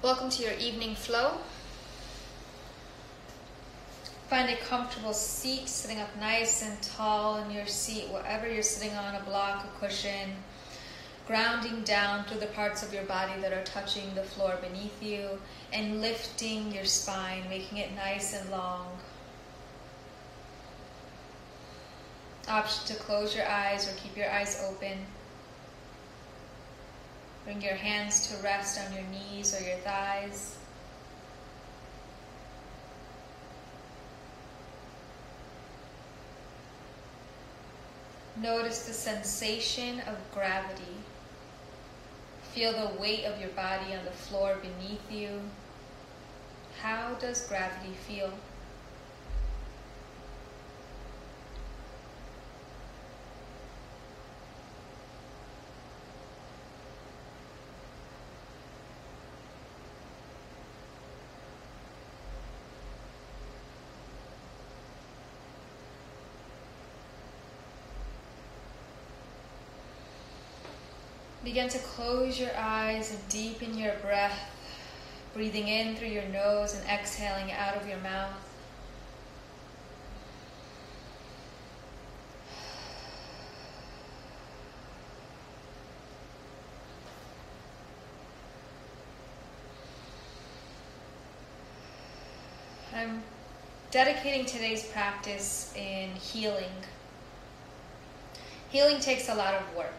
Welcome to your evening flow. Find a comfortable seat, sitting up nice and tall in your seat, wherever you're sitting on, a block, a cushion, grounding down through the parts of your body that are touching the floor beneath you, and lifting your spine, making it nice and long. Option to close your eyes or keep your eyes open. Bring your hands to rest on your knees or your thighs. Notice the sensation of gravity. Feel the weight of your body on the floor beneath you. How does gravity feel? Begin to close your eyes and deepen your breath, breathing in through your nose and exhaling out of your mouth. I'm dedicating today's practice in healing. Healing takes a lot of work.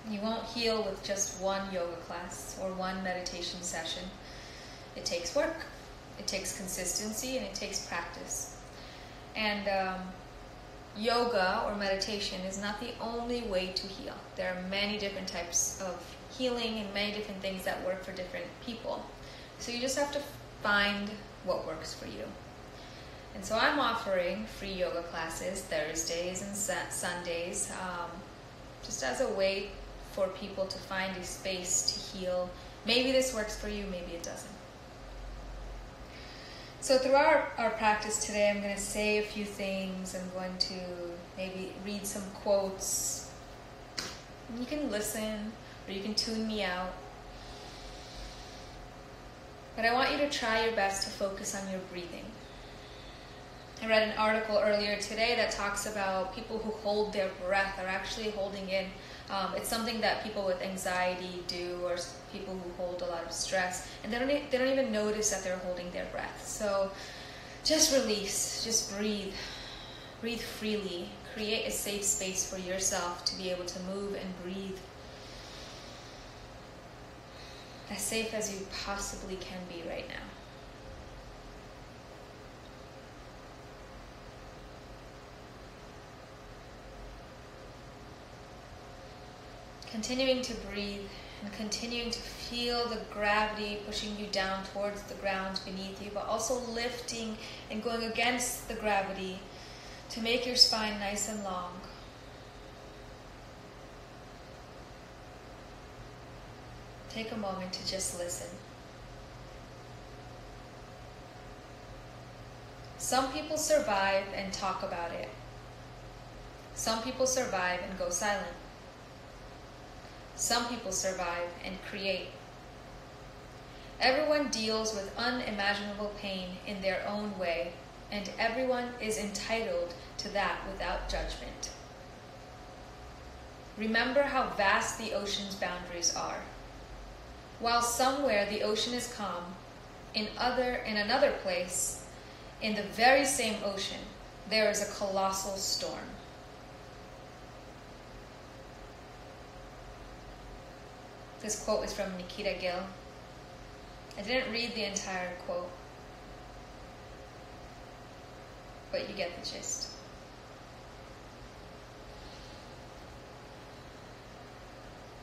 You won't heal with just one yoga class or one meditation session. It takes work, it takes consistency, and it takes practice. And yoga or meditation is not the only way to heal. There are many different types of healing and many different things that work for different people. So you just have to find what works for you. And so I'm offering free yoga classes Thursdays and Sundays, just as a way for people to find a space to heal. Maybe this works for you, maybe it doesn't. So through our practice today, I'm going to say a few things. I'm going to maybe read some quotes. You can listen or you can tune me out. But I want you to try your best to focus on your breathing. I read an article earlier today that talks about people who hold their breath are actually holding in. It's something that people with anxiety do, or people who hold a lot of stress, and they don't even notice that they're holding their breath. So just release, just breathe. Breathe freely. Create a safe space for yourself to be able to move and breathe as safe as you possibly can be right now. Continuing to breathe and continuing to feel the gravity pushing you down towards the ground beneath you, but also lifting and going against the gravity to make your spine nice and long. Take a moment to just listen. Some people survive and talk about it. Some people survive and go silent. Some people survive and create. Everyone deals with unimaginable pain in their own way, and everyone is entitled to that without judgment. Remember how vast the ocean's boundaries are. While somewhere the ocean is calm, in another place, in the very same ocean, there is a colossal storm. This quote is from Nikita Gill. I didn't read the entire quote, but you get the gist.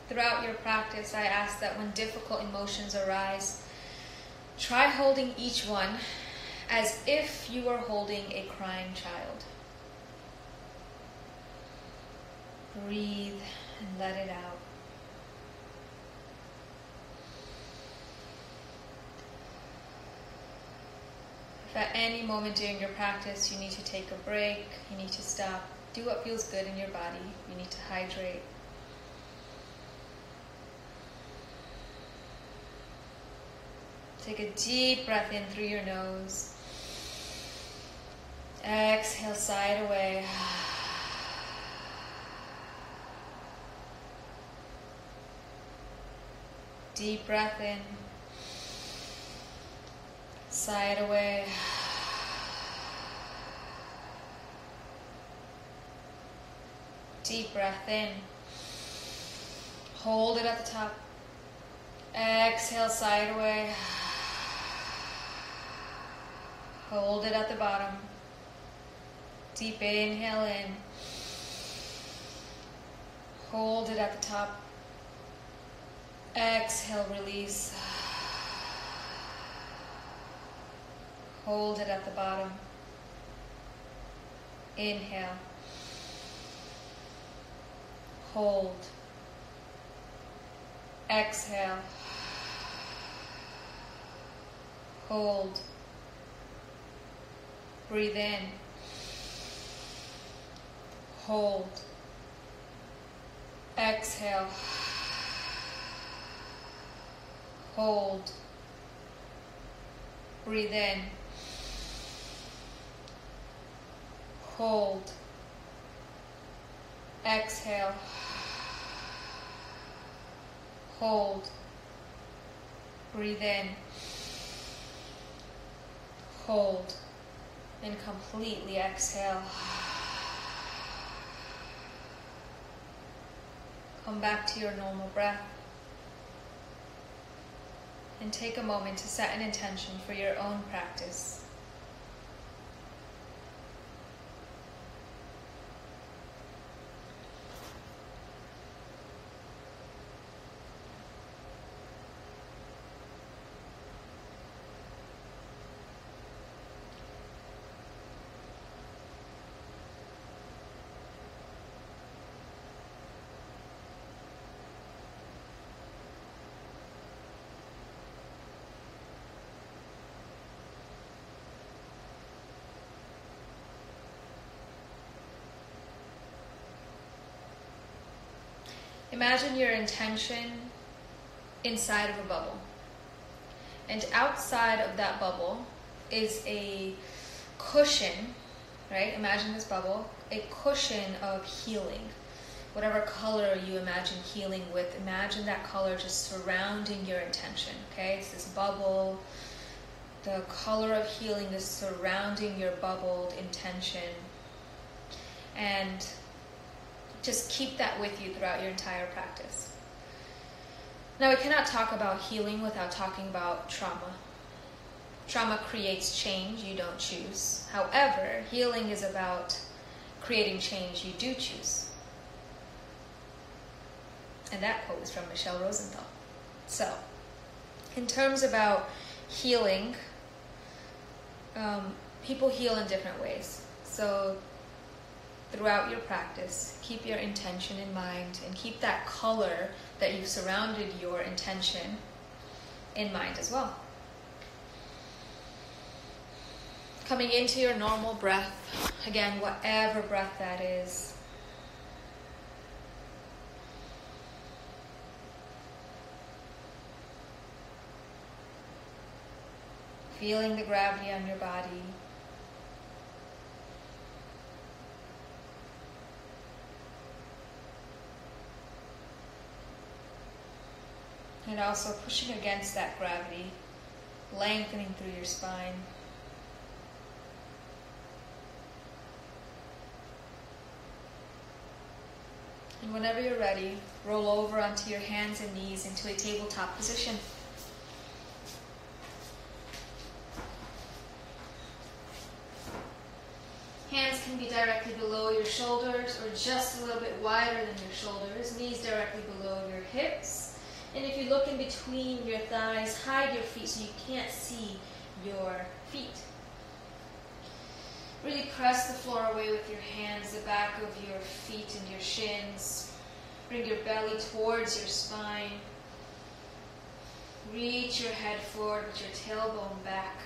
Throughout your practice, I ask that when difficult emotions arise, try holding each one as if you were holding a crying child. Breathe and let it out. If at any moment during your practice you need to take a break, you need to stop, do what feels good in your body. You need to hydrate. Take a deep breath in through your nose. Exhale, sigh it away. Deep breath in. Sigh it away. Deep breath in. Hold it at the top. Exhale, sigh it away. Hold it at the bottom. Deep inhale in. Hold it at the top. Exhale, release. Hold it at the bottom. Inhale. Hold. Exhale. Hold. Breathe in. Hold. Exhale. Hold. Breathe in. Hold. Exhale. Hold. Breathe in. Hold. And completely exhale. Come back to your normal breath. And take a moment to set an intention for your own practice. Imagine your intention inside of a bubble. And outside of that bubble is a cushion, right? Imagine this bubble, a cushion of healing. Whatever color you imagine healing with, imagine that color just surrounding your intention, okay? It's this bubble. The color of healing is surrounding your bubbled intention. And just keep that with you throughout your entire practice. Now, we cannot talk about healing without talking about trauma. Trauma creates change you don't choose. However, healing is about creating change you do choose. And that quote is from Michelle Rosenthal. So, in terms about healing, people heal in different ways. So, throughout your practice, keep your intention in mind and keep that color that you've surrounded your intention in mind as well. Coming into your normal breath, again, whatever breath that is. Feeling the gravity on your body. And also pushing against that gravity, lengthening through your spine. And whenever you're ready, roll over onto your hands and knees into a tabletop position. Hands can be directly below your shoulders or just a little bit wider than your shoulders. Knees directly below your hips. And if you look in between your thighs, hide your feet so you can't see your feet. Really press the floor away with your hands, the back of your feet and your shins. Bring your belly towards your spine. Reach your head forward with your tailbone back.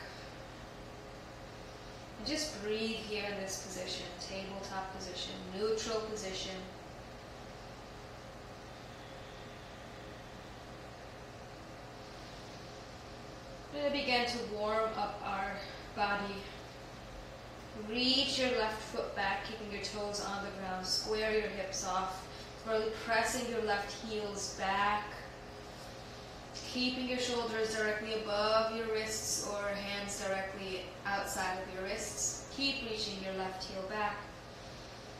And just breathe here in this position, tabletop position, neutral position. We're going to begin to warm up our body. Reach your left foot back, keeping your toes on the ground. Square your hips off. Really pressing your left heels back. Keeping your shoulders directly above your wrists or hands directly outside of your wrists. Keep reaching your left heel back.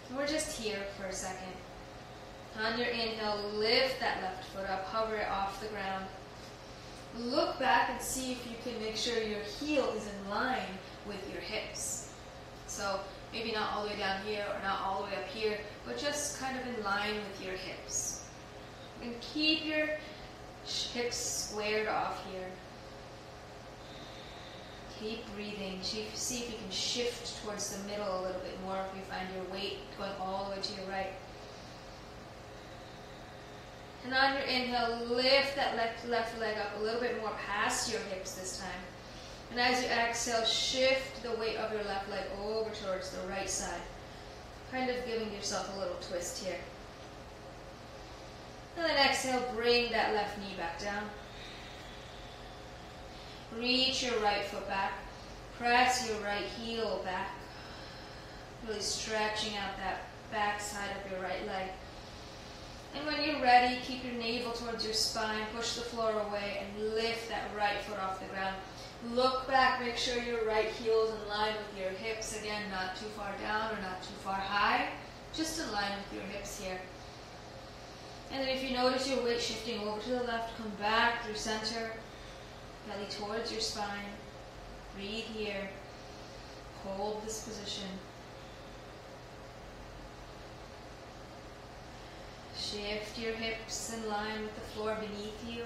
And we're just here for a second. On your inhale, lift that left foot up, hover it off the ground. Look back and see if you can make sure your heel is in line with your hips. So maybe not all the way down here or not all the way up here, but just kind of in line with your hips. And keep your hips squared off here. Keep breathing. See if you can shift towards the middle a little bit more if you find your weight going all the way to your right. And on your inhale, lift that left leg up a little bit more past your hips this time. And as you exhale, shift the weight of your left leg over towards the right side. Kind of giving yourself a little twist here. And then exhale, bring that left knee back down. Reach your right foot back. Press your right heel back. Really stretching out that back side of your right leg. And when you're ready, keep your navel towards your spine, push the floor away, and lift that right foot off the ground. Look back, make sure your right heel is in line with your hips. Again, not too far down or not too far high, just in line with your hips here. And then if you notice your weight shifting over to the left, come back through center, belly towards your spine. Breathe here. Hold this position. Shift your hips in line with the floor beneath you.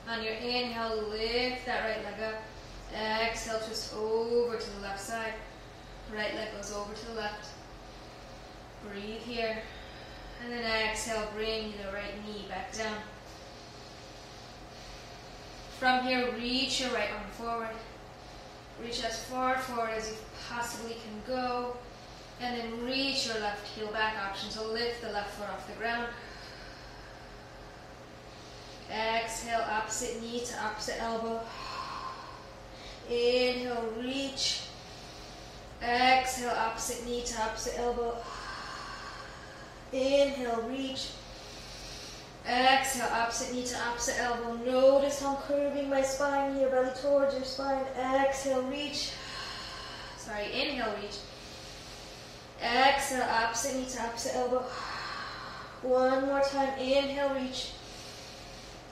On your inhale, lift that right leg up. Exhale, twist over to the left side. Right leg goes over to the left. Breathe here. And then exhale, bring the right knee back down. From here, reach your right arm forward. Reach as far forward as you possibly can go. And then reach your left heel back option. So lift the left foot off the ground. Exhale, opposite knee to opposite elbow. Inhale, reach. Exhale, opposite knee to opposite elbow. Inhale, reach. Exhale, opposite knee to opposite elbow. Notice how I'm curving my spine here, belly towards your spine. Exhale, reach. Inhale, reach. Exhale, opposite knee to opposite elbow. One more time, inhale, reach.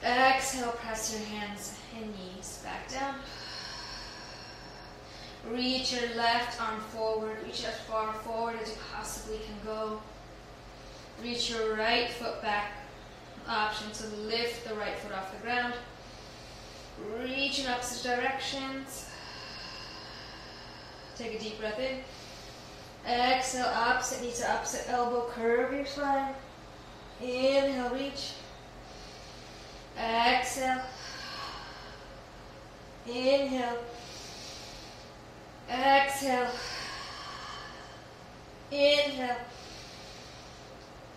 Exhale, press your hands and knees back down. Reach your left arm forward. Reach as far forward as you possibly can go. Reach your right foot back. Option to lift the right foot off the ground. Reach in opposite directions. Take a deep breath in. Exhale, opposite knee to opposite elbow. Curve your spine. Inhale, reach. Exhale. Inhale. Exhale. Inhale.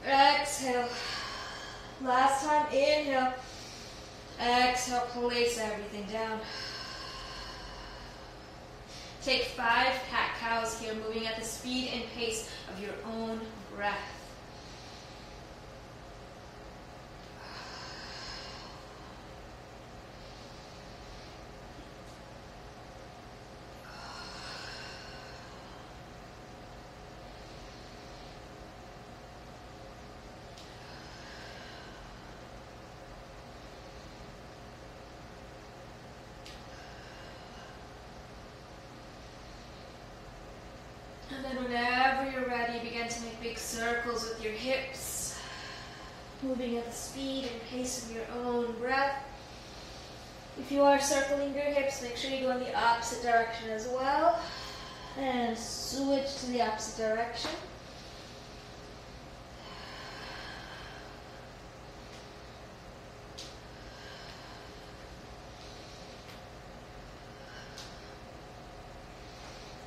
Exhale. Last time, inhale. Exhale, place everything down. Take 5 cat-cows here, moving at the speed and pace of your own breath. And then whenever you're ready, begin to make big circles with your hips, moving at the speed and pace of your own breath. If you are circling your hips, make sure you go in the opposite direction as well. And switch to the opposite direction.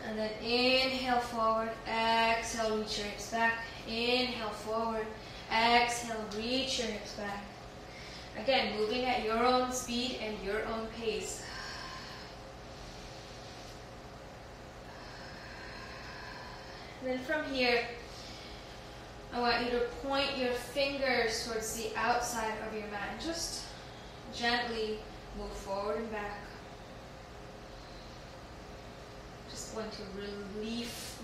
And then inhale forward, exhale, reach your hips back. Inhale forward, exhale, reach your hips back. Again, moving at your own speed and your own pace. And then from here, I want you to point your fingers towards the outside of your mat and just gently move forward and back. Just going to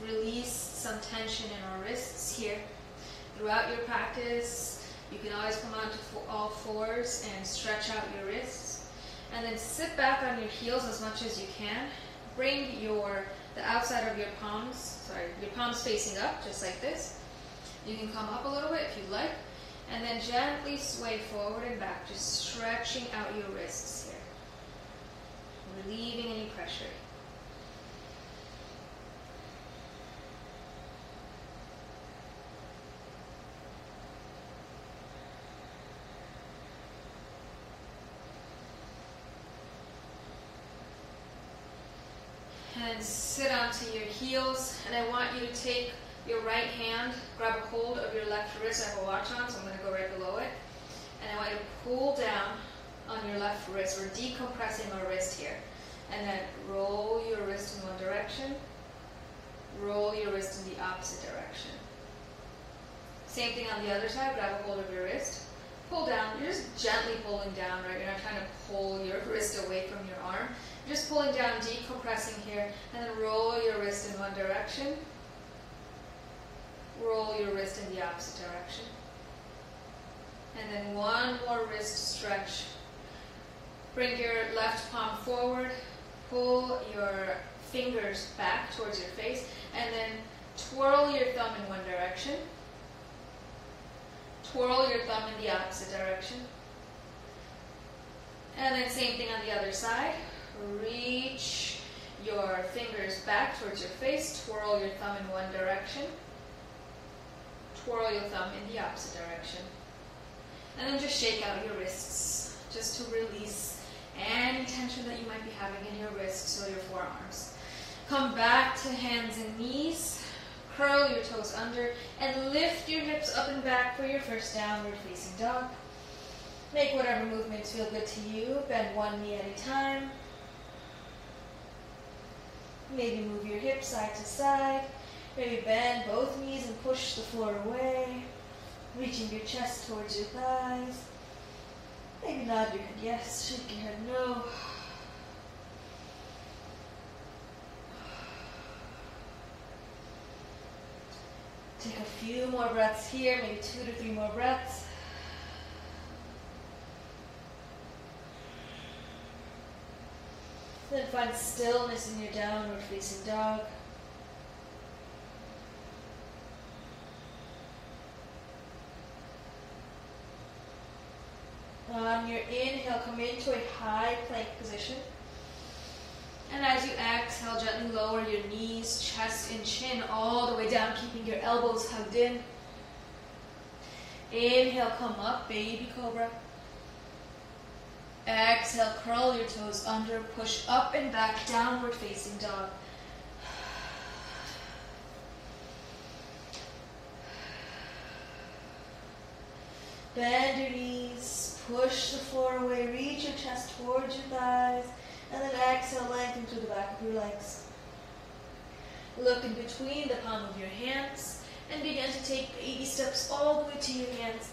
release some tension in our wrists here. Throughout your practice, you can always come onto all fours and stretch out your wrists. And then sit back on your heels as much as you can. Bring the outside of your palms facing up, just like this. You can come up a little bit if you'd like. And then gently sway forward and back, just stretching out your wrists here. Relieving any pressure. And sit onto your heels, and I want you to take your right hand, grab a hold of your left wrist. I have a watch on, so I'm going to go right below it. And I want you to pull down on your left wrist. We're decompressing our wrist here. And then roll your wrist in one direction. Roll your wrist in the opposite direction. Same thing on the other side. Grab a hold of your wrist. Pull down. You're just gently pulling down, right? You're not trying to pull your wrist away from your arm. You're just pulling down, decompressing here. And then roll your wrist in one direction. Roll your wrist in the opposite direction. And then one more wrist stretch. Bring your left palm forward. Pull your fingers back towards your face. And then twirl your thumb in one direction. Twirl your thumb in the opposite direction. And then same thing on the other side. Reach your fingers back towards your face. Twirl your thumb in one direction. Twirl your thumb in the opposite direction. And then just shake out your wrists, just to release any tension that you might be having in your wrists or your forearms. Come back to hands and knees. Curl your toes under and lift your hips up and back for your first downward facing dog. Make whatever movements feel good to you. Bend one knee at a time. Maybe move your hips side to side. Maybe bend both knees and push the floor away. Reaching your chest towards your thighs. Maybe nod your head yes, shake your head no. Take a few more breaths here, maybe 2 to 3 more breaths. Then find stillness in your downward facing dog. On your inhale, come into a high plank position. And as you exhale, gently lower your knees, chest, and chin all the way down, keeping your elbows hugged in. Inhale, come up, baby cobra. Exhale, curl your toes under, push up and back, downward facing dog. Bend your knees, push the floor away, reach your chest towards your thighs, and then exhale, lengthen through the back of your legs. Look in between the palm of your hands and begin to take baby steps all the way to your hands.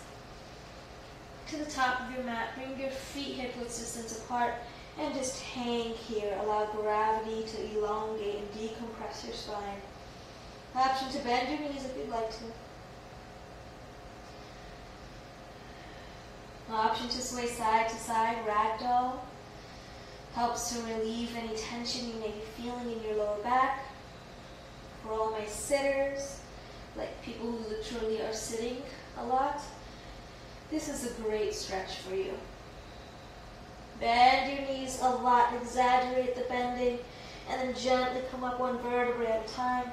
To the top of your mat, bring your feet hip-width distance apart and just hang here. Allow gravity to elongate and decompress your spine. Option to bend your knees if you'd like to. Option to sway side to side, ragdoll. Helps to relieve any tension you may be feeling in your lower back. For all my sitters, like people who literally are sitting a lot, this is a great stretch for you. Bend your knees a lot, exaggerate the bending, and then gently come up one vertebrae at a time.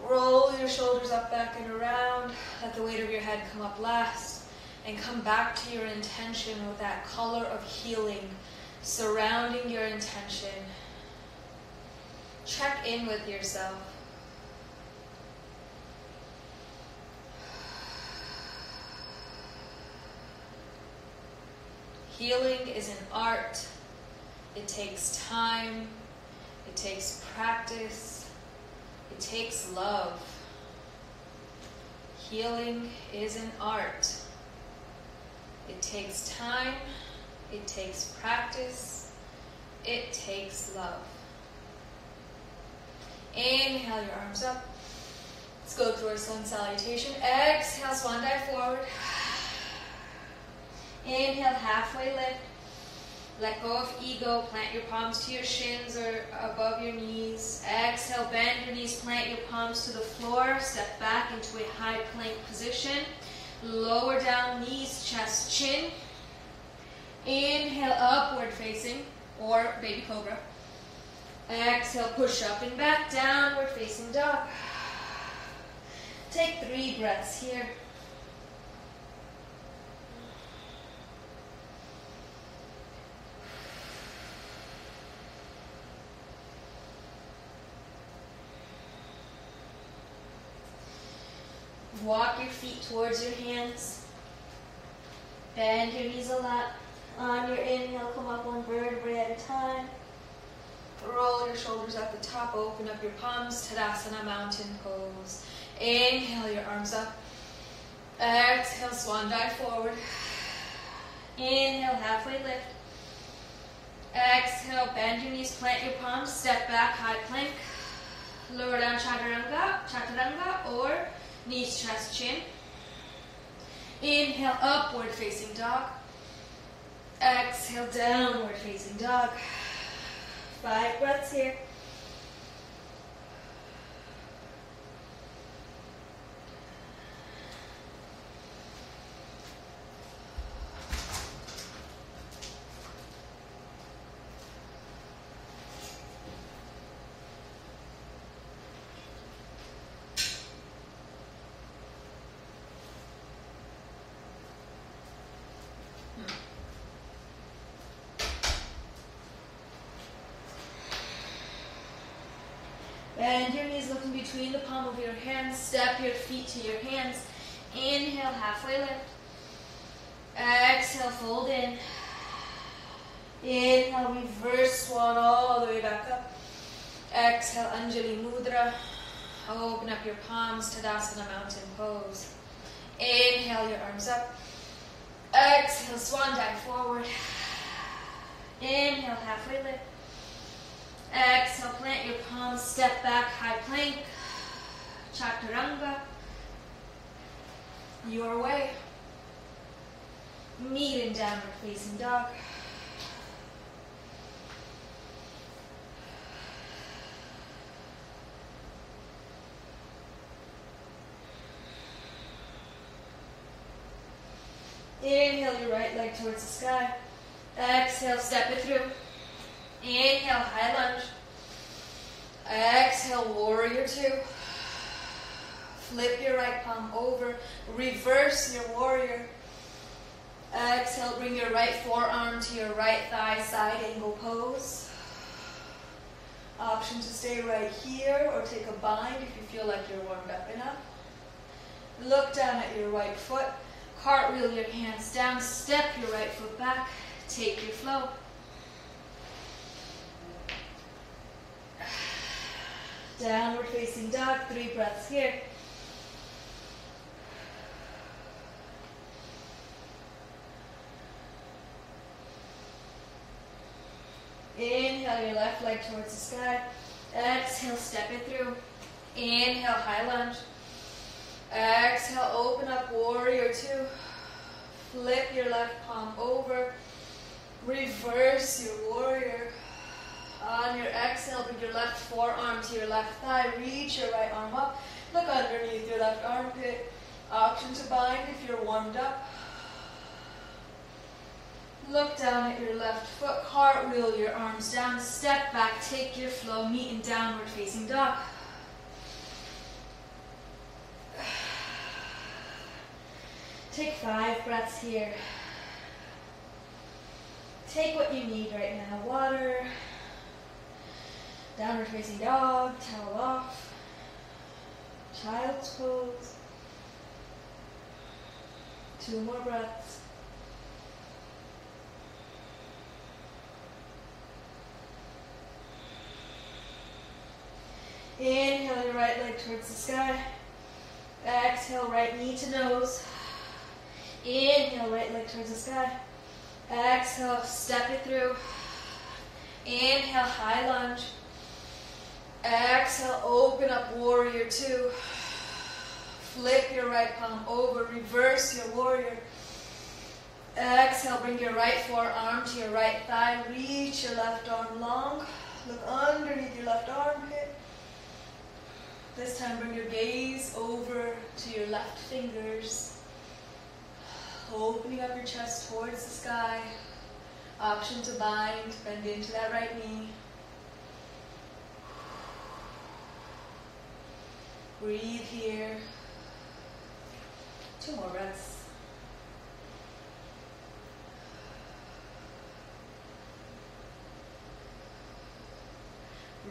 Roll your shoulders up, back, and around. Let the weight of your head come up last. And come back to your intention with that color of healing surrounding your intention. Check in with yourself. Healing is an art. It takes time. It takes practice. It takes love. Healing is an art. It takes time. It takes practice. It takes love. Inhale your arms up. Let's go through our sun salutation. Exhale, swan dive forward. Inhale, halfway lift. Let go of ego. Plant your palms to your shins or above your knees. Exhale, bend your knees. Plant your palms to the floor. Step back into a high plank position. Lower down knees, chest, chin. Inhale, upward facing or baby cobra. Exhale, push up and back, downward facing dog. Take 3 breaths here. Walk your feet towards your hands. Bend your knees a lot. On your inhale, come up 1 vertebrae at a time. Roll your shoulders at the top. Open up your palms. Tadasana, mountain pose. Inhale your arms up. Exhale, swan dive forward. Inhale, halfway lift. Exhale, bend your knees, plant your palms, step back, high plank. Lower down chaturanga or knees, chest, chin. Inhale, upward facing dog. Exhale, downward facing dog. 5 breaths here. Bend your knees, looking between the palm of your hands. Step your feet to your hands. Inhale, halfway lift. Exhale, fold in. Inhale, reverse swan all the way back up. Exhale, Anjali Mudra. Open up your palms, Tadasana, mountain pose. Inhale, your arms up. Exhale, swan dive forward. Inhale, halfway lift. Exhale, plant your palms, step back, high plank, chaturanga, your way. Meet in downward facing dog. Inhale your right leg towards the sky. Exhale, step it through. Inhale, high lunge. Exhale, warrior 2. Flip your right palm over. Reverse your warrior. Exhale, bring your right forearm to your right thigh, side angle pose. Option to stay right here or take a bind if you feel like you're warmed up enough. Look down at your right foot. Cartwheel your hands down. Step your right foot back. Take your flow. Downward facing dog, 3 breaths here. Inhale your left leg towards the sky. Exhale, step it through. Inhale, high lunge. Exhale, open up, warrior 2. Flip your left palm over. Reverse your warrior. On your exhale, bring your left forearm to your left thigh. Reach your right arm up. Look underneath your left armpit. Option to bind if you're warmed up. Look down at your left foot. Cartwheel your arms down. Step back. Take your flow. Meet in downward facing dog. Take 5 breaths here. Take what you need right now. Water. Downward facing dog, towel off, child's pose. 2 more breaths. Inhale your right right leg towards the sky. Exhale, right knee to nose. Inhale, right leg towards the sky. Exhale, step it through. Inhale, high lunge. Exhale, open up warrior two. Flip your right palm over, reverse your warrior. Exhale, bring your right forearm to your right thigh. Reach your left arm long. Look underneath your left armpit. This time bring your gaze over to your left fingers. Opening up your chest towards the sky. Option to bind, bend into that right knee. Breathe here. 2 more breaths.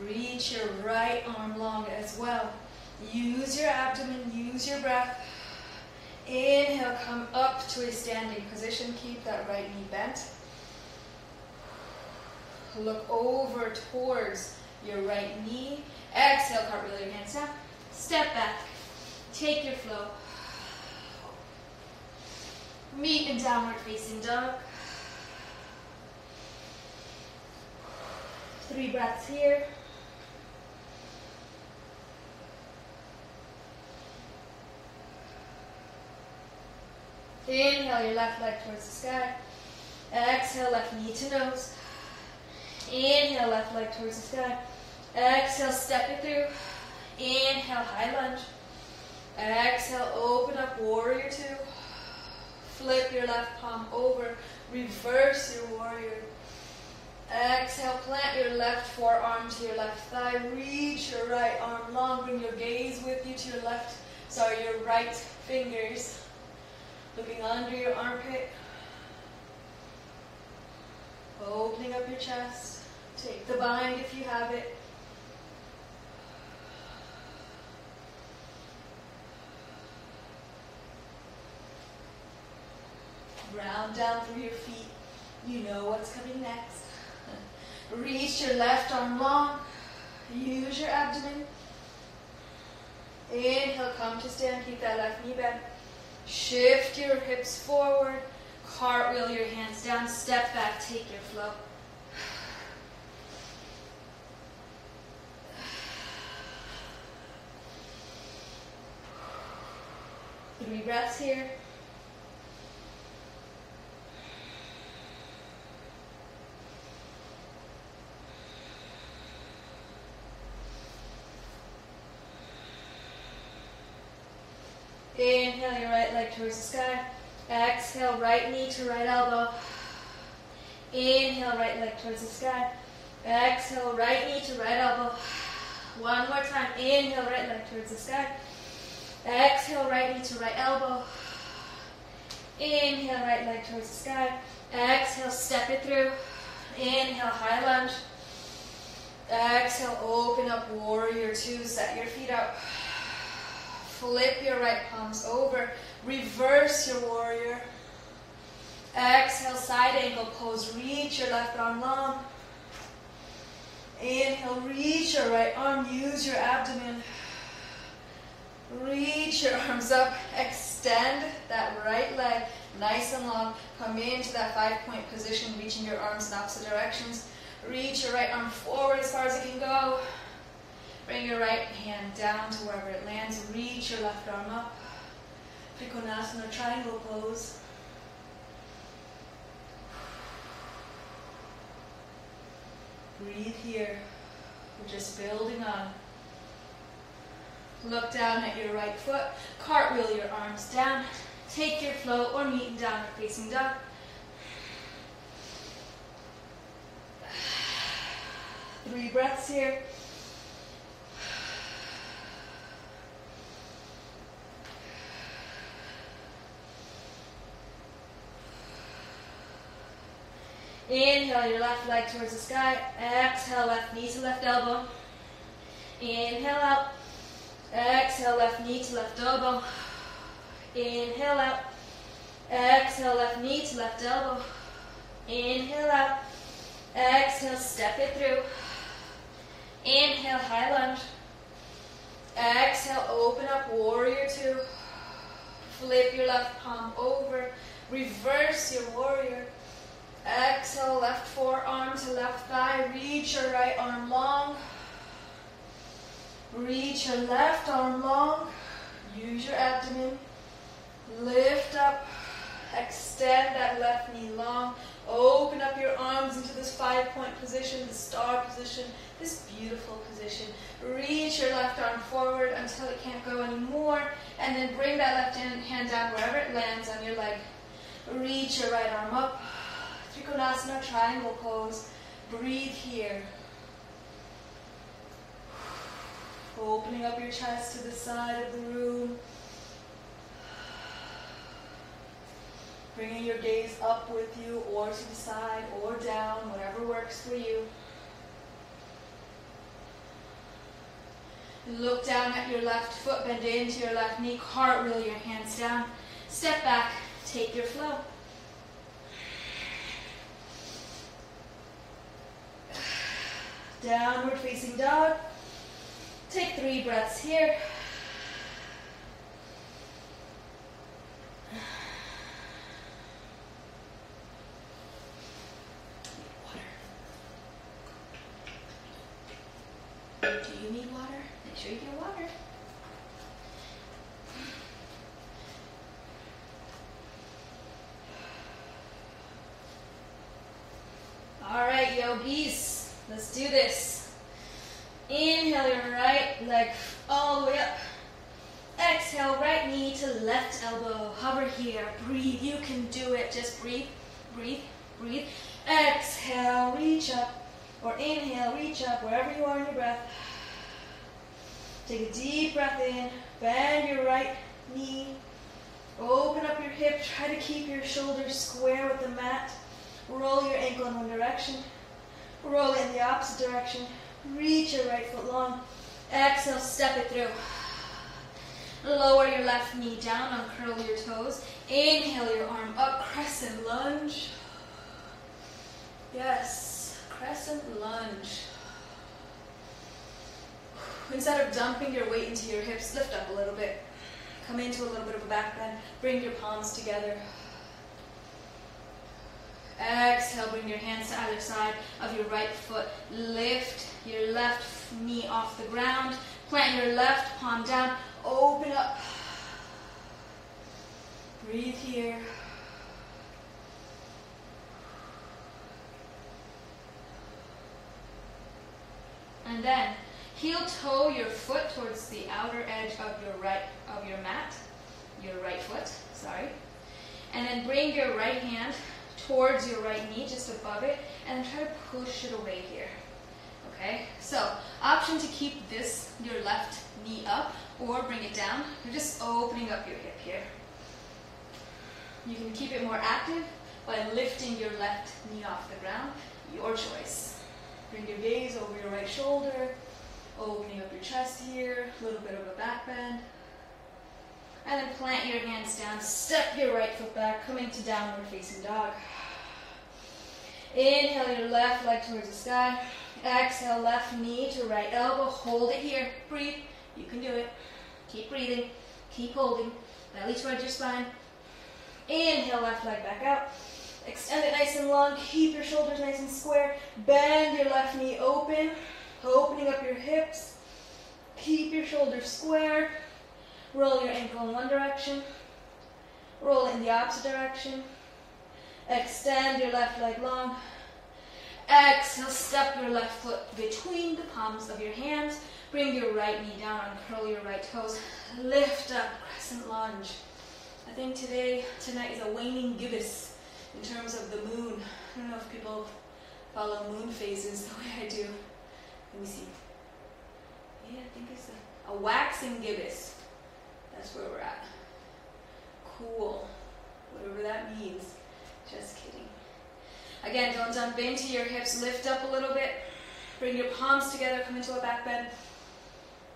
Reach your right arm long as well. Use your abdomen, use your breath. Inhale, come up to a standing position. Keep that right knee bent. Look over towards your right knee. Exhale, cartwheel your hands down. Step back. Take your flow. Meet in downward facing dog. 3 breaths here. Inhale your left leg towards the sky. Exhale, left knee to nose. Inhale, left leg towards the sky. Exhale, step it through. Inhale, high lunge. Exhale, open up warrior two. Flip your left palm over. Reverse your warrior. Exhale, plant your left forearm to your left thigh. Reach your right arm long. Bring your gaze with you to your right fingers. Looking under your armpit. Opening up your chest. Take the bind if you have it. Ground down through your feet. You know what's coming next. Reach your left arm long. Use your abdomen. Inhale, come to stand. Keep that left knee bent. Shift your hips forward. Cartwheel your hands down. Step back. Take your flow. Three breaths here. Inhale your right leg towards the sky. Exhale, right knee to right elbow. Inhale, right leg towards the sky. Exhale, right knee to right elbow. One more time. Inhale, right leg towards the sky. Exhale, right knee to right elbow. Inhale, right leg towards the sky. Exhale, step it through. Inhale, high lunge. Exhale, open up warrior two. Set your feet up. Flip your right palms over. Reverse your warrior. Exhale, side angle pose. Reach your left arm long. Inhale, reach your right arm. Use your abdomen. Reach your arms up. Extend that right leg nice and long. Come into that 5-point position, reaching your arms in opposite directions. Reach your right arm forward as far as it can go. Bring your right hand down to wherever it lands. Reach your left arm up. Trikonasana, triangle pose. Breathe here. We're just building on. Look down at your right foot. Cartwheel your arms down. Take your flow or meet in downward facing dog. Three breaths here. Inhale your left leg towards the sky. Exhale, left knee to left elbow. Inhale out. Exhale, left knee to left elbow. Inhale out. Exhale, left knee to left elbow. Inhale out. Exhale, step it through. Inhale, high lunge. Exhale, open up, warrior two. Flip your left palm over. Reverse your warrior. Exhale, left forearm to left thigh. Reach your right arm long. Reach your left arm long. Use your abdomen. Lift up. Extend that left knee long. Open up your arms into this 5-point position, the star position, this beautiful position. Reach your left arm forward until it can't go anymore. And then bring that left hand down wherever it lands on your leg. Reach your right arm up. Trikonasana, triangle pose. Breathe here. Opening up your chest to the side of the room. Bringing your gaze up with you, or to the side, or down, whatever works for you. Look down at your left foot, bend into your left knee, cartwheel your hands down. Step back, take your flow. Downward facing dog. Take 3 breaths here. Do you need water? Make sure you get water. All right, yogis, let's do this. Inhale your right leg all the way up. Exhale, right knee to left elbow. Hover here. Breathe. You can do it. Just breathe, breathe, breathe. Exhale, reach up. Or inhale, reach up, wherever you are in your breath. Take a deep breath in. Bend your right knee. Open up your hip. Try to keep your shoulders square with the mat. Roll your ankle in one direction. Roll it in the opposite direction. Reach your right foot long. Exhale, step it through. Lower your left knee down, uncurl your toes. Inhale your arm up, crescent lunge. Yes, crescent lunge. Instead of dumping your weight into your hips, lift up a little bit. Come into a little bit of a back bend. Bring your palms together. Exhale, bring your hands to either side of your right foot. Lift your left knee off the ground. Plant your left palm down. Open up. Breathe here. And then heel toe your foot towards the outer edge of your mat, your right foot, sorry. And then bring your right hand towards your right knee, just above it, and then try to push it away here. Okay? So, option to keep your left knee up or bring it down. You're just opening up your hip here. You can keep it more active by lifting your left knee off the ground. Your choice. Bring your gaze over your right shoulder, opening up your chest here, a little bit of a back bend. And then plant your hands down, step your right foot back, coming to downward facing dog. Inhale your left leg towards the sky. Exhale, left knee to right elbow. Hold it here. Breathe. You can do it. Keep breathing. Keep holding. Belly towards your spine. Inhale, left leg back out. Extend it nice and long. Keep your shoulders nice and square. Bend your left knee open. Opening up your hips. Keep your shoulders square. Roll your ankle in one direction. Roll it in the opposite direction. Extend your left leg long. Exhale, step your left foot between the palms of your hands. Bring your right knee down and curl your right toes. Lift up, crescent lunge. I think tonight is a waning gibbous in terms of the moon. I don't know if people follow moon phases the way I do. Let me see. Yeah, I think it's a waxing gibbous. That's where we're at. Cool. Whatever that means. Just kidding. Again, don't dump into your hips. Lift up a little bit. Bring your palms together. Come into a back bend.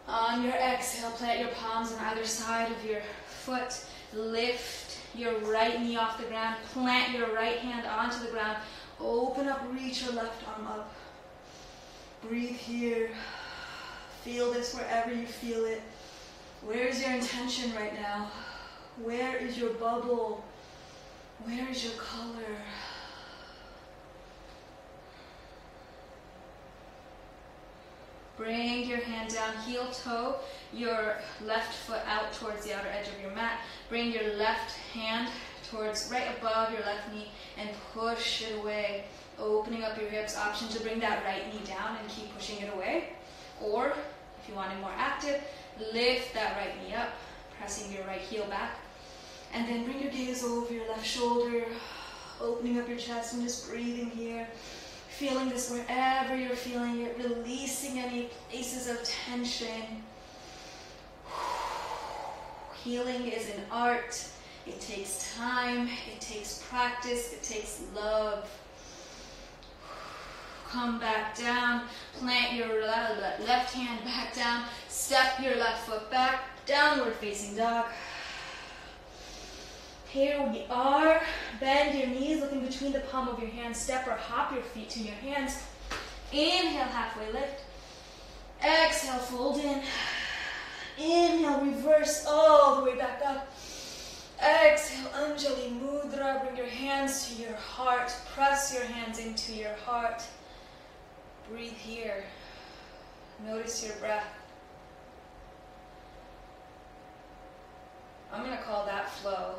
On your exhale, plant your palms on either side of your foot. Lift your right knee off the ground. Plant your right hand onto the ground. Open up, reach your left arm up. Breathe here. Feel this wherever you feel it. Where is your intention right now? Where is your bubble? Where is your color? Bring your hand down, heel toe, your left foot out towards the outer edge of your mat. Bring your left hand towards right above your left knee and push it away. Opening up your hips, option to bring that right knee down and keep pushing it away. Or, if you want it more active, lift that right knee up, pressing your right heel back. And then bring your gaze over your left shoulder, opening up your chest and just breathing here. Feeling this wherever you're feeling it, releasing any places of tension. Healing is an art. It takes time, it takes practice, it takes love. Come back down, plant your left hand back down, step your left foot back, downward facing dog. Here we are. Bend your knees, looking between the palm of your hands. Step or hop your feet to your hands. Inhale, halfway lift. Exhale, fold in. Inhale, reverse all the way back up. Exhale, Anjali Mudra. Bring your hands to your heart. Press your hands into your heart. Breathe here. Notice your breath. I'm going to call that flow.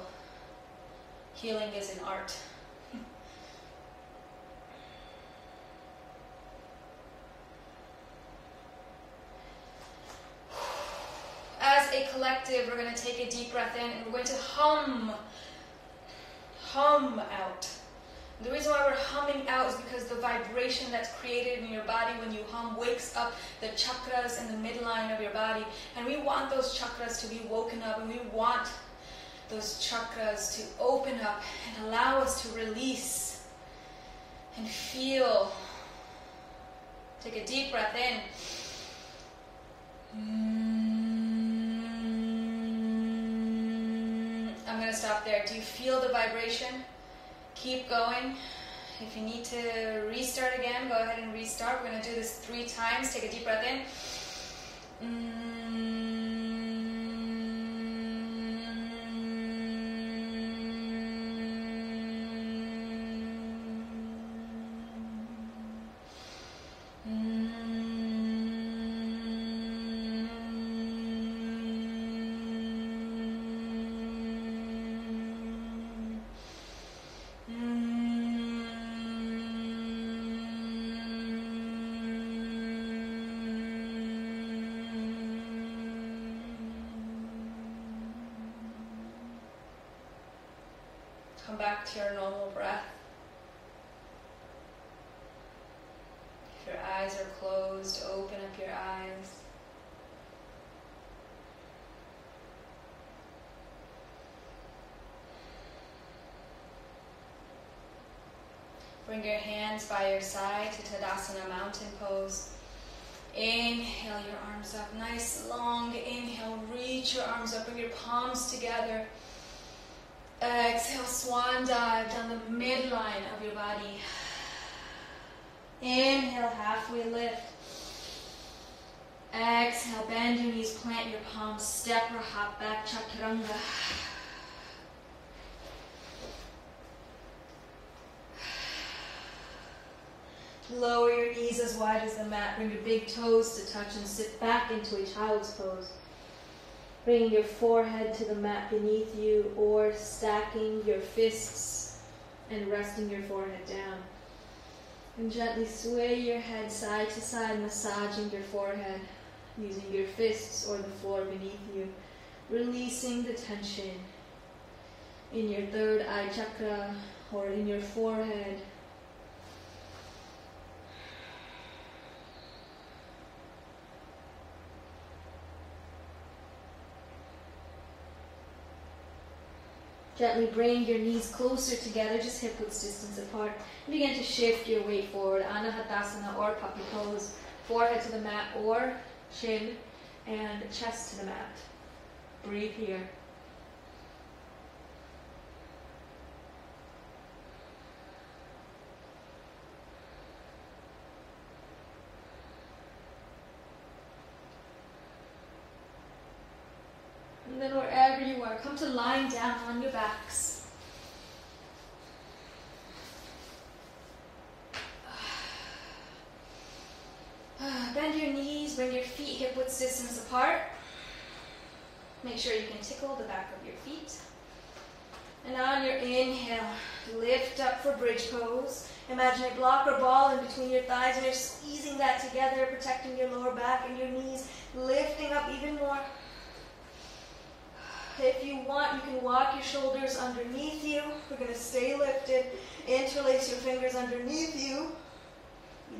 Healing is an art. As a collective, we're going to take a deep breath in and we're going to hum out. The reason why we're humming out is because the vibration that's created in your body when you hum wakes up the chakras in the midline of your body. And we want those chakras to be woken up, and we want those chakras to open up and allow us to release and feel. Take a deep breath in. I'm going to stop there. Do you feel the vibration? Keep going. If you need to restart again, go ahead and restart. We're going to do this 3 times. Take a deep breath in. Come back to your normal breath. If your eyes are closed, open up your eyes. Bring your hands by your side to Tadasana Mountain Pose. Inhale your arms up, nice long inhale, reach your arms up, bring your palms together. Exhale, swan dive down the midline of your body. Inhale, halfway lift. Exhale, bend your knees, plant your palms, step or hop back, chaturanga. Lower your knees as wide as the mat. Bring your big toes to touch and sit back into a child's pose. Bringing your forehead to the mat beneath you, or stacking your fists and resting your forehead down. And gently sway your head side to side, massaging your forehead, using your fists or the floor beneath you, releasing the tension in your third eye chakra or in your forehead. Gently bring your knees closer together, just hip width distance apart. And begin to shift your weight forward, Anahatasana or puppy pose. Forehead to the mat or chin and chest to the mat. Breathe here. And then wherever you are, come to lying down on your backs. Bend your knees, bring your feet hip-width distance apart. Make sure you can tickle the back of your feet. And on your inhale, lift up for bridge pose. Imagine a block or ball in between your thighs and you're squeezing that together, protecting your lower back and your knees, lifting up even more. If you want, you can walk your shoulders underneath you. We're going to stay lifted. Interlace your fingers underneath you.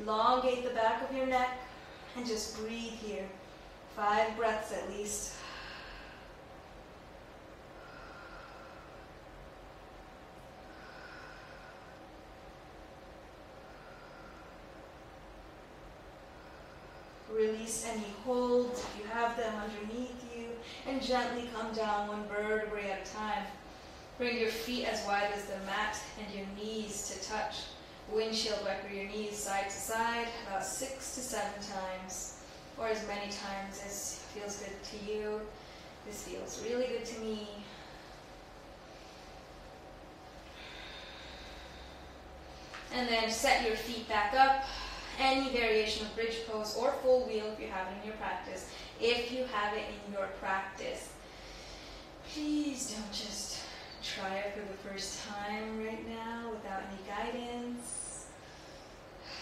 Elongate the back of your neck and just breathe here. 5 breaths at least. Release any holds if you have them underneath you, and gently come down one vertebrae at a time. Bring your feet as wide as the mat and your knees to touch. Windshield wiper your knees side to side about 6 to 7 times, or as many times as feels good to you. This feels really good to me. And then set your feet back up. Any variation of bridge pose or full wheel if you have it in your practice. If you have it in your practice, please don't just try it for the first time right now without any guidance.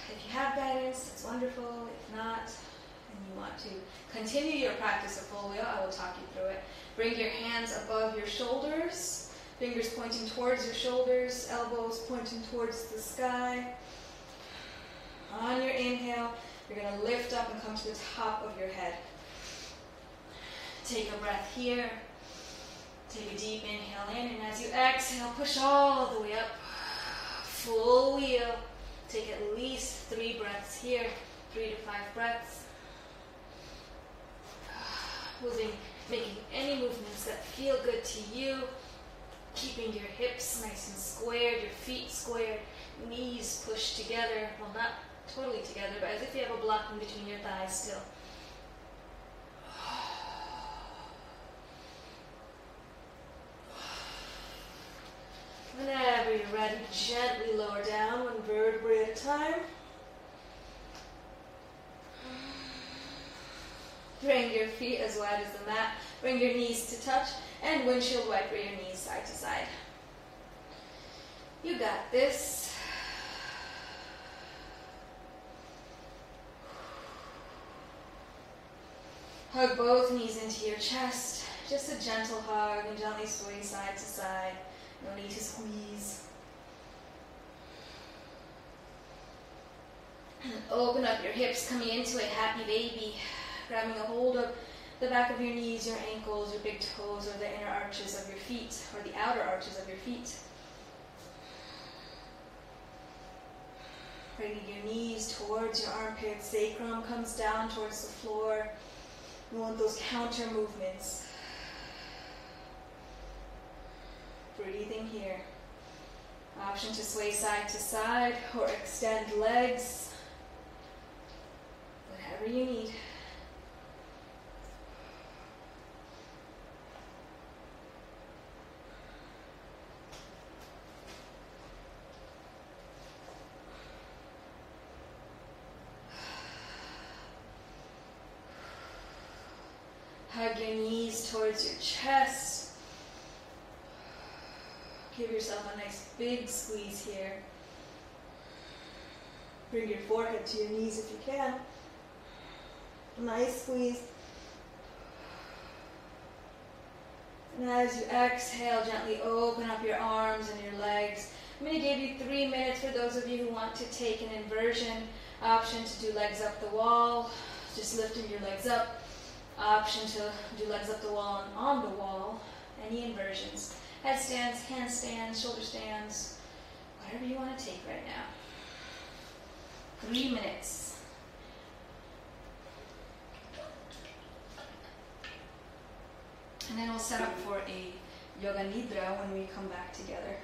If you have guidance, it's wonderful. If not, and you want to continue your practice of full wheel, I will talk you through it. Bring your hands above your shoulders, fingers pointing towards your shoulders, elbows pointing towards the sky. On your inhale, you're going to lift up and come to the top of your head. Take a breath here. Take a deep inhale in, and as you exhale, push all the way up. Full wheel. Take at least 3 breaths here, 3 to 5 breaths. Making any movements that feel good to you. Keeping your hips nice and squared, your feet squared, knees pushed together. Well, not totally together, but as if you have a block in between your thighs still. Whenever you're ready, gently lower down one vertebrae at a time. Bring your feet as wide as the mat. Bring your knees to touch and windshield wiper your knees side to side. You got this. Hug both knees into your chest. Just a gentle hug and gently sway side to side. No need to squeeze. And open up your hips, coming into a happy baby. Grabbing a hold of the back of your knees, your ankles, your big toes, or the inner arches of your feet, or the outer arches of your feet. Bringing your knees towards your armpits. Sacrum comes down towards the floor. You want those counter movements. Breathing here. Option to sway side to side or extend legs. Whatever you need. Hug your knees towards your chest. Give yourself a nice big squeeze here. Bring your forehead to your knees if you can. Nice squeeze. And as you exhale, gently open up your arms and your legs. I'm going to give you 3 minutes for those of you who want to take an inversion. Option to do legs up the wall, just lifting your legs up. Option to do legs up the wall and on the wall. Any inversions. Headstands, handstands, shoulder stands, whatever you want to take right now. 3 minutes. And then we'll set up for a Yoga Nidra when we come back together.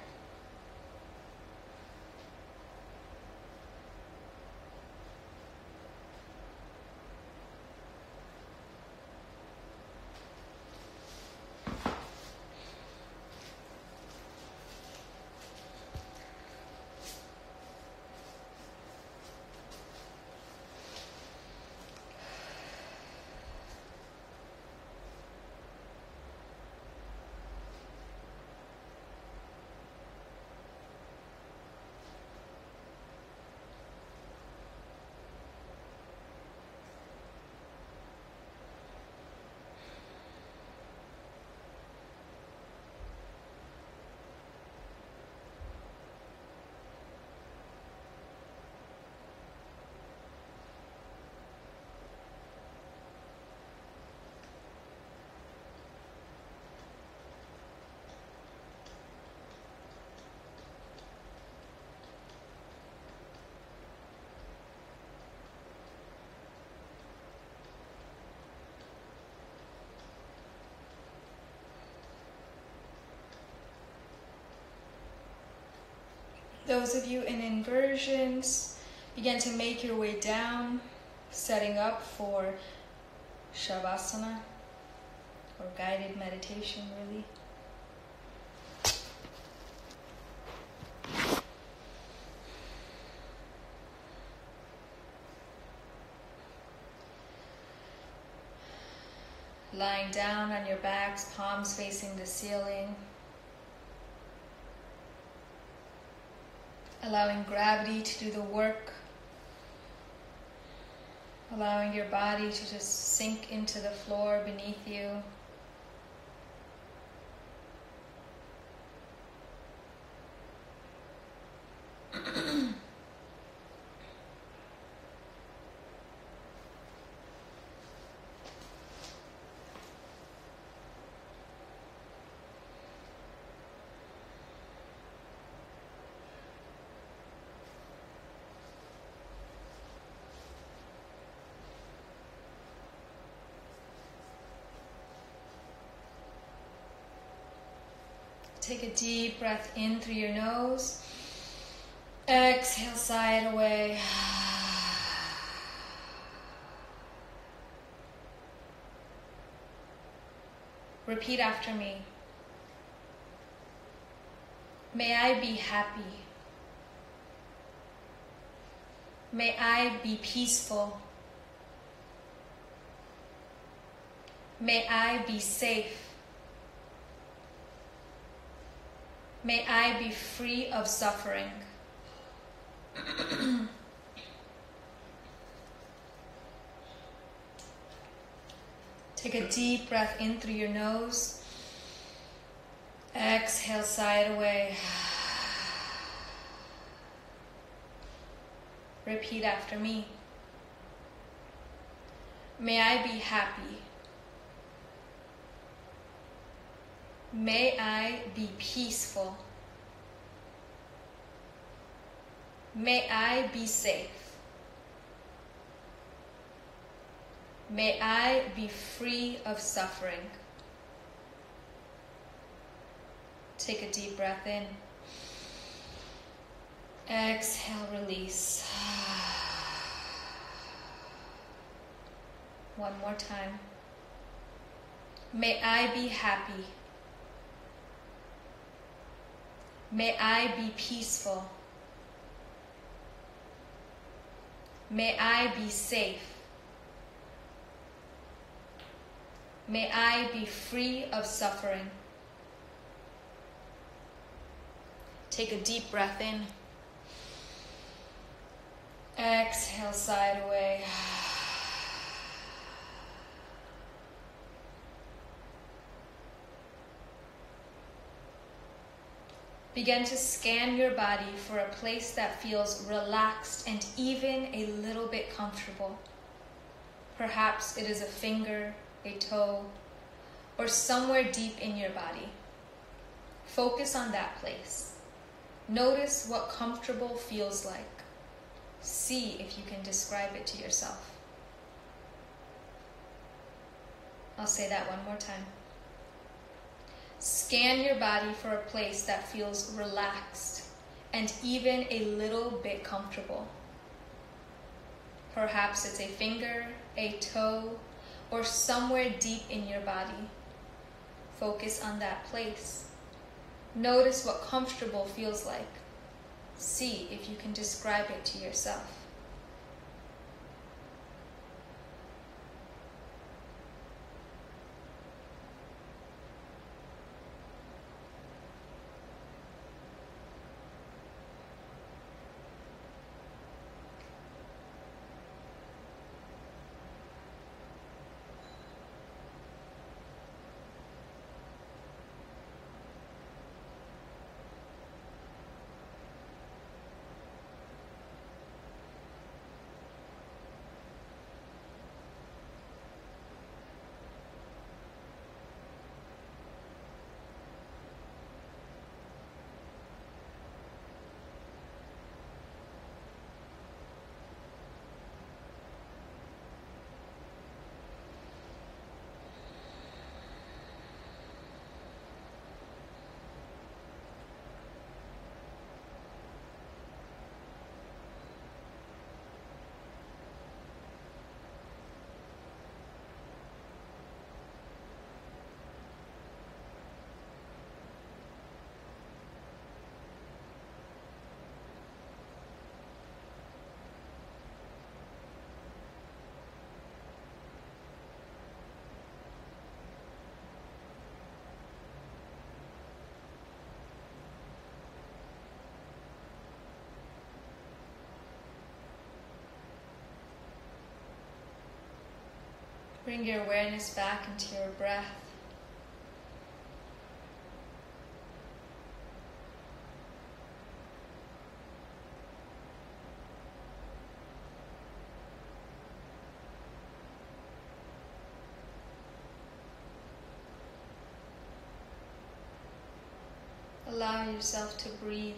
Those of you in inversions, begin to make your way down, setting up for Shavasana, or guided meditation, really. Lying down on your backs, palms facing the ceiling. Allowing gravity to do the work. Allowing your body to just sink into the floor beneath you. Take a deep breath in through your nose. Exhale, sigh it away. Repeat after me. May I be happy. May I be peaceful. May I be safe. May I be free of suffering. Take a deep breath in through your nose. Exhale, sigh it away. Repeat after me. May I be happy. May I be peaceful. May I be safe. May I be free of suffering. Take a deep breath in. Exhale, release. One more time. May I be happy. May I be peaceful. May I be safe. May I be free of suffering. Take a deep breath in. Exhale, sigh it away. Begin to scan your body for a place that feels relaxed and even a little bit comfortable. Perhaps it is a finger, a toe, or somewhere deep in your body. Focus on that place. Notice what comfortable feels like. See if you can describe it to yourself. I'll say that one more time. Scan your body for a place that feels relaxed and even a little bit comfortable. Perhaps it's a finger, a toe, or somewhere deep in your body. Focus on that place. Notice what comfortable feels like. See if you can describe it to yourself. Bring your awareness back into your breath. Allow yourself to breathe.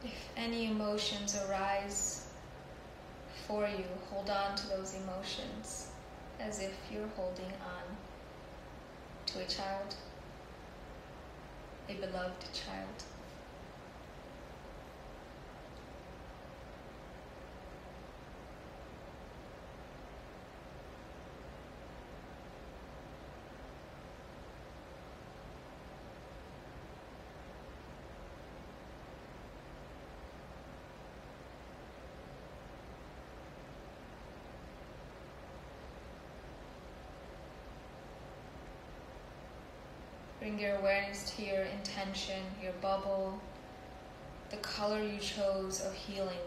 If any emotions arise for you, hold on to those emotions as if you're holding on to a child, a beloved child. Bring your awareness to your intention, your bubble, the color you chose of healing.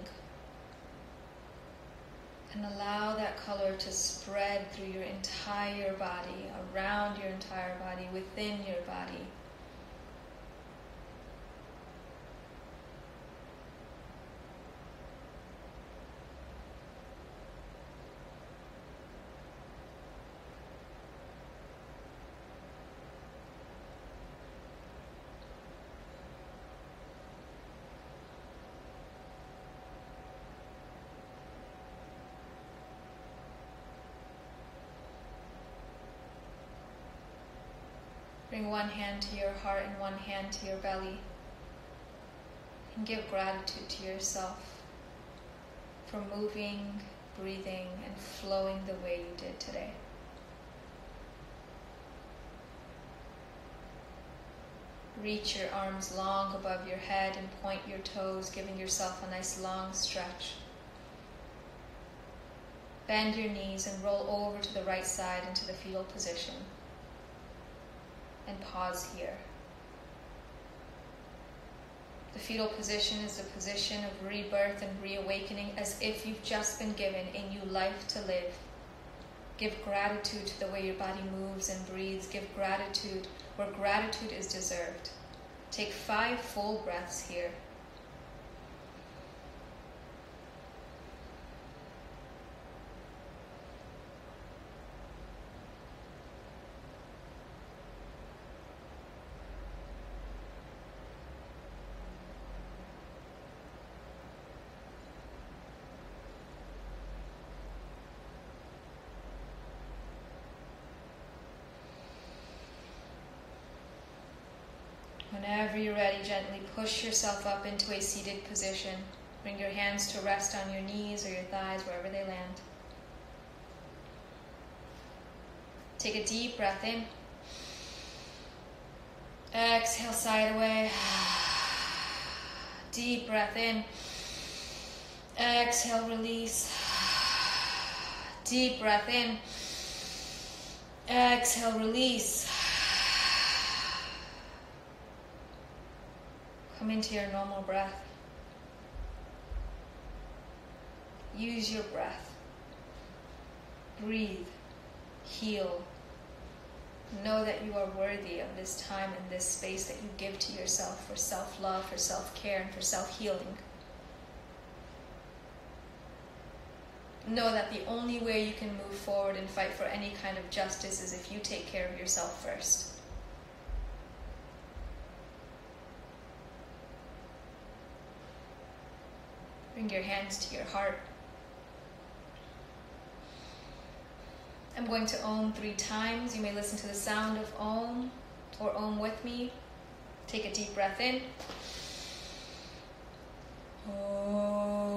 And allow that color to spread through your entire body, around your entire body, within your body. Bring one hand to your heart and one hand to your belly. And give gratitude to yourself for moving, breathing, and flowing the way you did today. Reach your arms long above your head and point your toes, giving yourself a nice long stretch. Bend your knees and roll over to the right side into the fetal position. And pause here. The fetal position is a position of rebirth and reawakening, as if you've just been given a new life to live. Give gratitude to the way your body moves and breathes. Give gratitude where gratitude is deserved. Take 5 full breaths here. Whenever you're ready, gently push yourself up into a seated position. Bring your hands to rest on your knees or your thighs, wherever they land. Take a deep breath in. Exhale, sigh it away. Deep breath in. Exhale, release. Deep breath in. Exhale, release. Come into your normal breath. Use your breath. Breathe. Heal. Know that you are worthy of this time and this space that you give to yourself for self-love, for self-care, and for self-healing. Know that the only way you can move forward and fight for any kind of justice is if you take care of yourself first. Bring your hands to your heart. I'm going to Om 3 times. You may listen to the sound of Om or Om with me. Take a deep breath in. Om.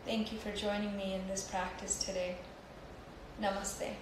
Thank you for joining me in this practice today. Namaste.